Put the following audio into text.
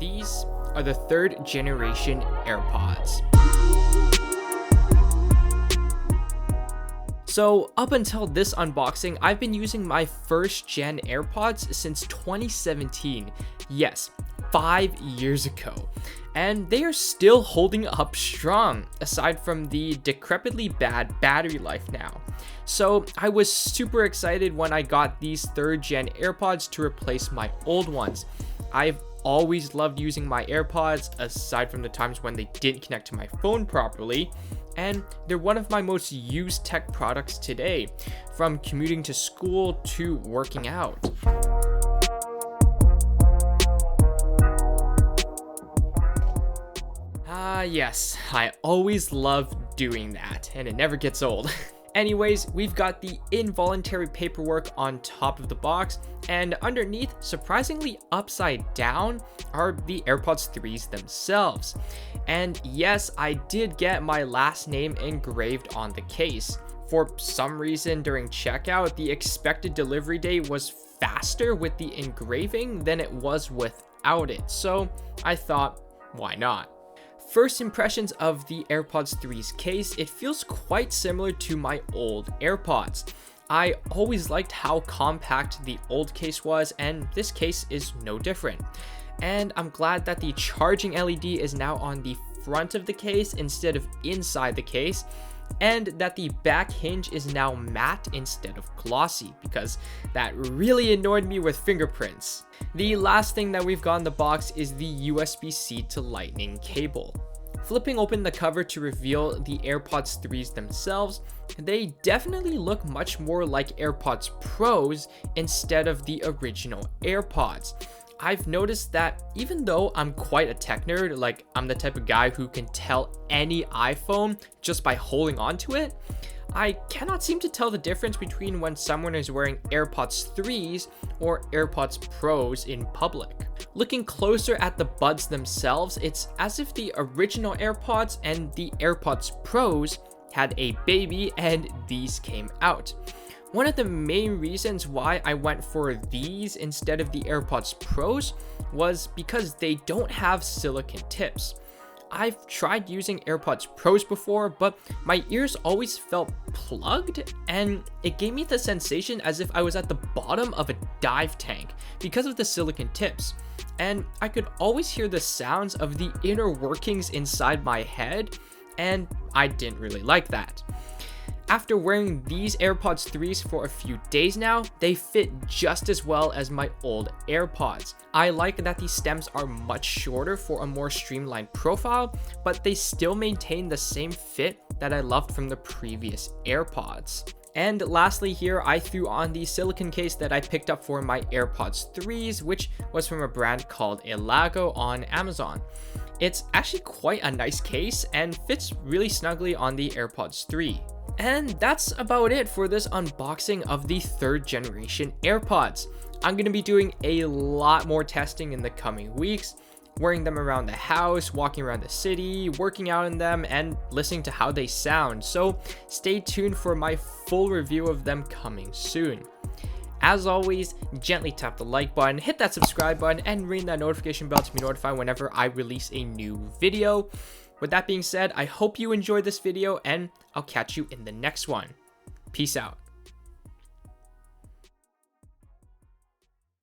These are the third generation AirPods. So up until this unboxing, I've been using my first gen AirPods since 2017. Yes, 5 years ago. And they are still holding up strong, aside from the decrepitly bad battery life now. So I was super excited when I got these third gen AirPods to replace my old ones. I've always loved using my AirPods, aside from the times when they didn't connect to my phone properly. And they're one of my most used tech products today, from commuting to school to working out. Yes, I always love doing that, and it never gets old. Anyways, we've got the involuntary paperwork on top of the box, and underneath, surprisingly upside down, are the AirPods 3s themselves. And yes, I did get my last name engraved on the case. For some reason during checkout, the expected delivery date was faster with the engraving than it was without it, so I thought, why not? First impressions of the AirPods 3's case, it feels quite similar to my old AirPods. I always liked how compact the old case was, and this case is no different. And I'm glad that the charging LED is now on the front of the case instead of inside the case, and that the back hinge is now matte instead of glossy, because that really annoyed me with fingerprints. The last thing that we've got in the box is the USB-C to Lightning cable. Flipping open the cover to reveal the AirPods 3s themselves, they definitely look much more like AirPods Pros instead of the original AirPods. I've noticed that even though I'm quite a tech nerd, like I'm the type of guy who can tell any iPhone just by holding onto it, I cannot seem to tell the difference between when someone is wearing AirPods 3s or AirPods Pros in public. Looking closer at the buds themselves, it's as if the original AirPods and the AirPods Pros had a baby and these came out. One of the main reasons why I went for these instead of the AirPods Pros was because they don't have silicone tips. I've tried using AirPods Pros before, but my ears always felt plugged, and it gave me the sensation as if I was at the bottom of a dive tank because of the silicone tips. And I could always hear the sounds of the inner workings inside my head, and I didn't really like that. After wearing these AirPods 3s for a few days now, they fit just as well as my old AirPods. I like that the stems are much shorter for a more streamlined profile, but they still maintain the same fit that I loved from the previous AirPods. And lastly here, I threw on the silicone case that I picked up for my AirPods 3s, which was from a brand called Elago on Amazon. It's actually quite a nice case and fits really snugly on the AirPods 3. And that's about it for this unboxing of the third generation AirPods. I'm going to be doing a lot more testing in the coming weeks, wearing them around the house, walking around the city, working out in them, and listening to how they sound. So stay tuned for my full review of them coming soon. As always, gently tap the like button, hit that subscribe button, and ring that notification bell to be notified whenever I release a new video. With that being said, I hope you enjoyed this video, and I'll catch you in the next one. Peace out.